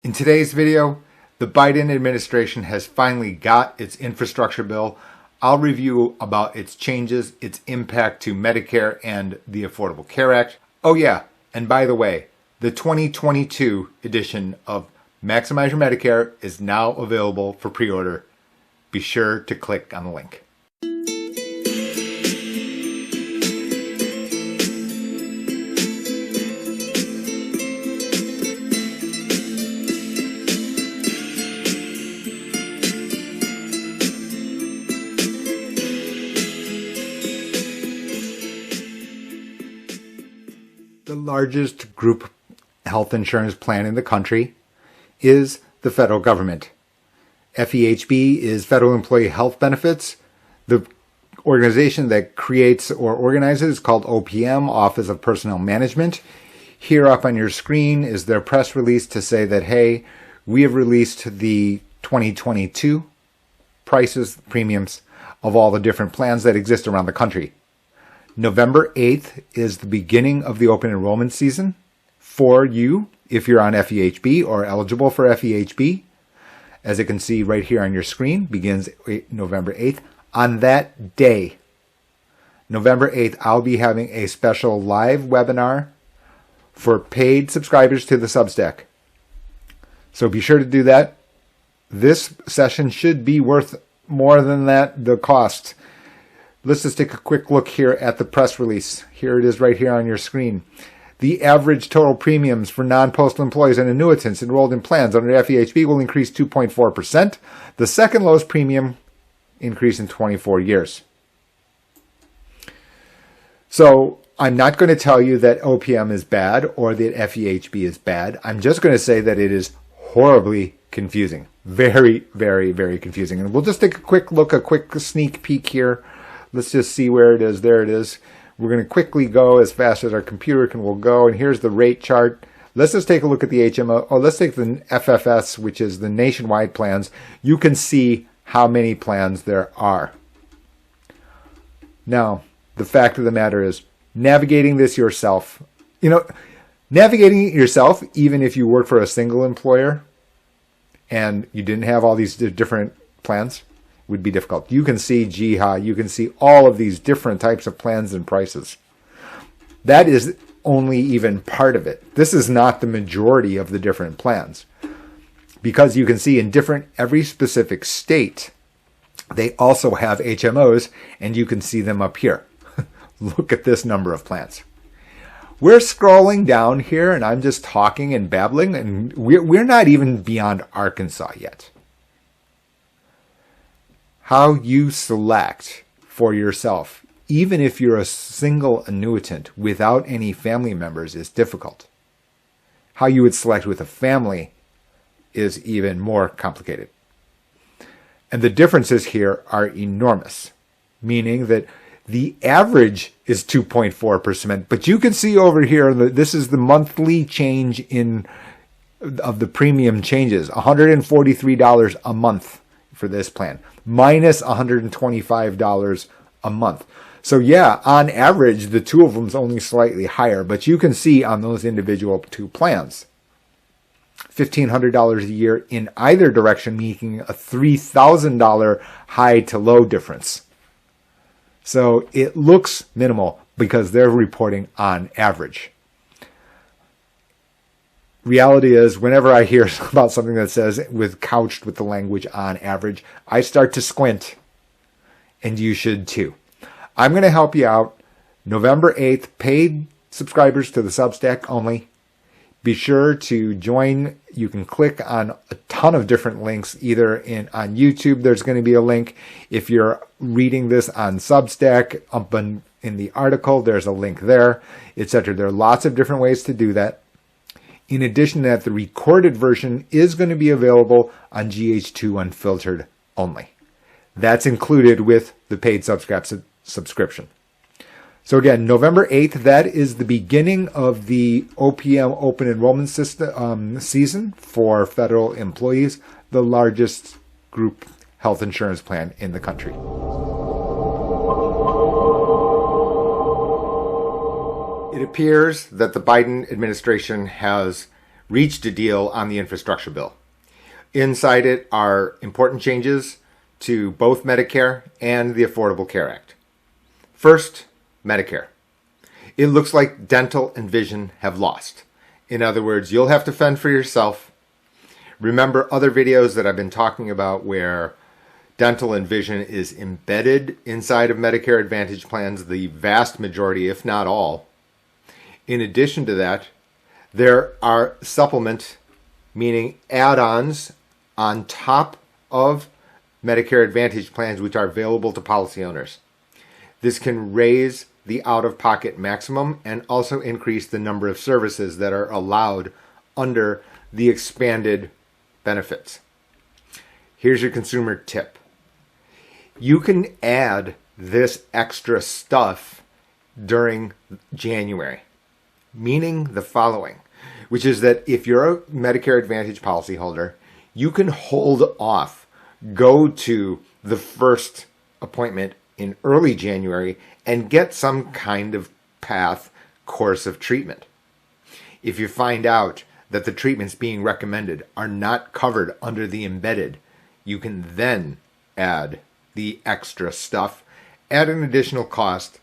In today's video, the Biden administration has finally got its infrastructure bill. I'll review about its changes, its impact to Medicare and the Affordable Care Act. Oh yeah, and by the way, the 2022 edition of Maximize Your Medicare is now available for pre-order. Be sure to click on the link. The largest group health insurance plan in the country is the federal government. FEHB is Federal Employee Health Benefits. The organization that creates or organizes is called OPM, Office of Personnel Management. Here up on your screen is their press release to say that, hey, we have released the 2022 prices, premiums of all the different plans that exist around the country. November 8th is the beginning of the open enrollment season for you if you're on FEHB or eligible for FEHB. As you can see right here on your screen, begins November 8th. On that day, November 8th, I'll be having a special live webinar for paid subscribers to the Substack. So be sure to do that. This session should be worth more than the cost. Let's just take a quick look here at the press release. Here it is right here on your screen. The average total premiums for non-postal employees and annuitants enrolled in plans under FEHB will increase 2.4%, the second lowest premium increase in 24 years. So I'm not going to tell you that OPM is bad or that FEHB is bad. I'm just going to say that it is horribly confusing. Very, very, very confusing. And we'll just take a quick look, a quick sneak peek here. Let's just see where it is. There it is. We're going to quickly go as fast as our computer will go. And here's the rate chart. Let's just take a look at the HMO. Oh, let's take the FFS, which is the nationwide plans. You can see how many plans there are. Now, the fact of the matter is, navigating this yourself, navigating it yourself, even if you work for a single employer and you didn't have all these different plans, would be difficult. You can see Jihad, you can see all of these different types of plans and prices. That is only even part of it. This is not the majority of the different plans. Because you can see in every specific state, they also have HMOs, and you can see them up here. Look at this number of plans. We're scrolling down here, and I'm just talking and babbling, and we're not even beyond Arkansas yet. How you select for yourself, even if you're a single annuitant without any family members, is difficult. How you would select with a family is even more complicated. And the differences here are enormous, meaning that the average is 2.4%, but you can see over here that this is the monthly change of the premium changes, $143 a month for this plan, minus $125 a month. So yeah, on average, the two of them is only slightly higher, but you can see on those individual two plans, $1,500 a year in either direction, making a $3,000 high to low difference. So it looks minimal because they're reporting on average. Reality is, whenever I hear about something that says couched with the language on average, I start to squint, and you should too. I'm going to help you out. November 8th, paid subscribers to the Substack only. Be sure to join. You can click on a ton of different links, either on YouTube. There's going to be a link. If you're reading this on Substack, up in the article, there's a link there, etc. There are lots of different ways to do that. In addition to that, the recorded version is going to be available on GH2 Unfiltered only. That's included with the paid subscription. So again, November 8th, that is the beginning of the OPM open enrollment season for federal employees, the largest group health insurance plan in the country. It appears that the Biden administration has reached a deal on the infrastructure bill. Inside it are important changes to both Medicare and the Affordable Care Act. First, Medicare. It looks like dental and vision have lost. In other words, you'll have to fend for yourself. Remember other videos that I've been talking about where dental and vision is embedded inside of Medicare Advantage plans, the vast majority, if not all. In addition to that, there are supplement, meaning add-ons on top of Medicare Advantage plans which are available to policy owners. This can raise the out-of-pocket maximum and also increase the number of services that are allowed under the expanded benefits. Here's your consumer tip. You can add this extra stuff during January, meaning the following, which is that if you're a Medicare Advantage policyholder, you can hold off, go to the first appointment in early January and get some kind of course of treatment. If you find out that the treatments being recommended are not covered under the embedded, you can then add the extra stuff at an additional cost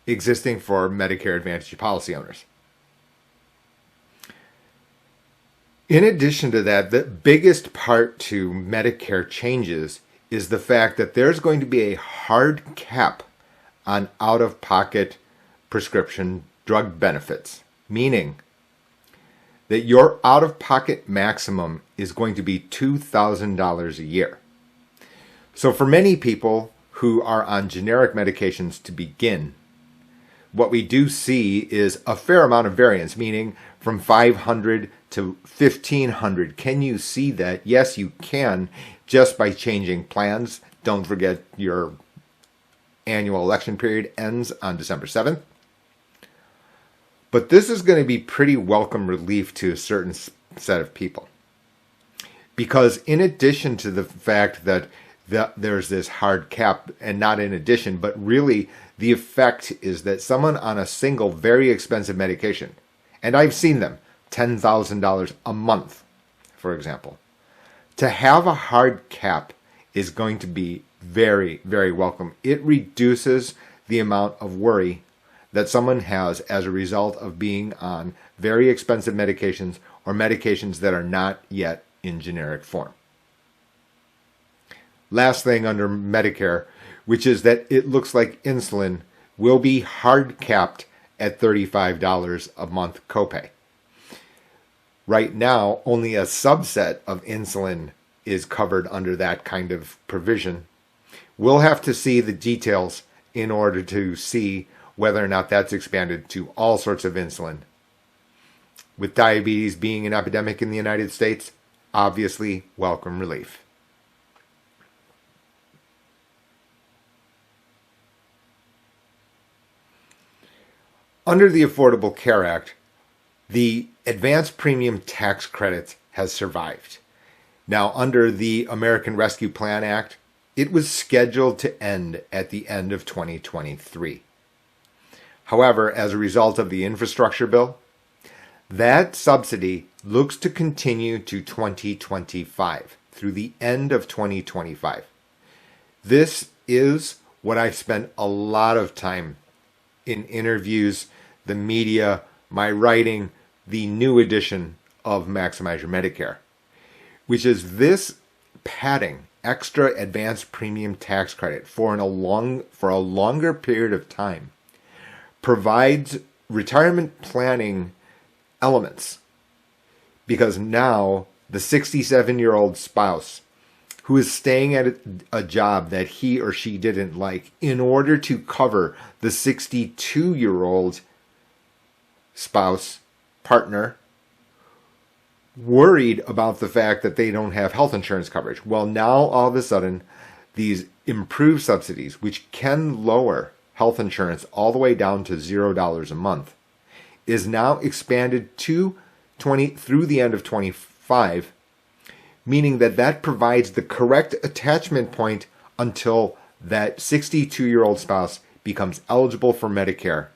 existing for Medicare Advantage policy owners. In addition to that, the biggest part to Medicare changes is the fact that there's going to be a hard cap on out-of-pocket prescription drug benefits, meaning that your out-of-pocket maximum is going to be $2,000 a year. So for many people who are on generic medications to begin, what we do see is a fair amount of variance, meaning from $500 to $1,500. Can you see that? Yes, you can, just by changing plans. Don't forget your annual election period ends on December 7th. But this is going to be pretty welcome relief to a certain set of people. Because in addition to the fact that there's this hard cap, and not in addition, but really the effect is that someone on a single very expensive medication, and I've seen them, $10,000 a month, for example, to have a hard cap is going to be very, very welcome. It reduces the amount of worry that someone has as a result of being on very expensive medications or medications that are not yet in generic form. Last thing under Medicare, which is that it looks like insulin will be hard capped at $35 a month copay. Right now, only a subset of insulin is covered under that kind of provision. We'll have to see the details in order to see whether or not that's expanded to all sorts of insulin. With diabetes being an epidemic in the United States, obviously welcome relief. Under the Affordable Care Act, the advanced premium tax credit has survived. Now, under the American Rescue Plan Act, it was scheduled to end at the end of 2023. However, as a result of the infrastructure bill, that subsidy looks to continue to 2025, through the end of 2025. This is what I've spent a lot of time in interviews, the media, my writing, the new edition of Maximize Your Medicare, which is this padding, extra advanced premium tax credit for a longer period of time, provides retirement planning elements. Because now the 67-year-old spouse who is staying at a job that he or she didn't like, in order to cover the 62-year-old spouse, partner, worried about the fact that they don't have health insurance coverage. Well, now all of a sudden, these improved subsidies, which can lower health insurance all the way down to $0 a month, is now expanded to through the end of 25, meaning that provides the correct attachment point until that 62-year-old spouse becomes eligible for Medicare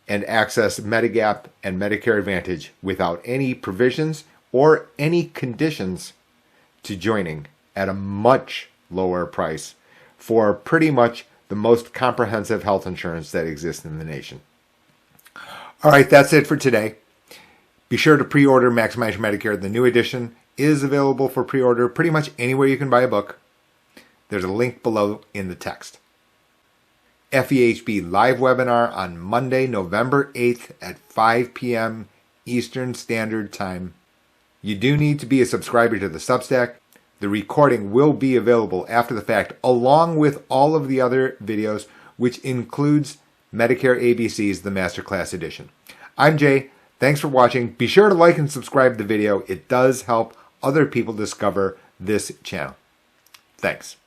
and access Medigap and Medicare Advantage without any provisions or any conditions to joining at a much lower price for pretty much the most comprehensive health insurance that exists in the nation. All right, that's it for today. Be sure to pre-order Maximize Your Medicare. The new edition is available for pre-order pretty much anywhere you can buy a book. There's a link below in the text. FEHB live webinar on Monday, November 8th at 5 p.m. Eastern Standard Time. You do need to be a subscriber to the Substack. The recording will be available after the fact, along with all of the other videos, which includes Medicare ABC's The Masterclass Edition. I'm Jay. Thanks for watching. Be sure to like and subscribe to the video. It does help other people discover this channel. Thanks.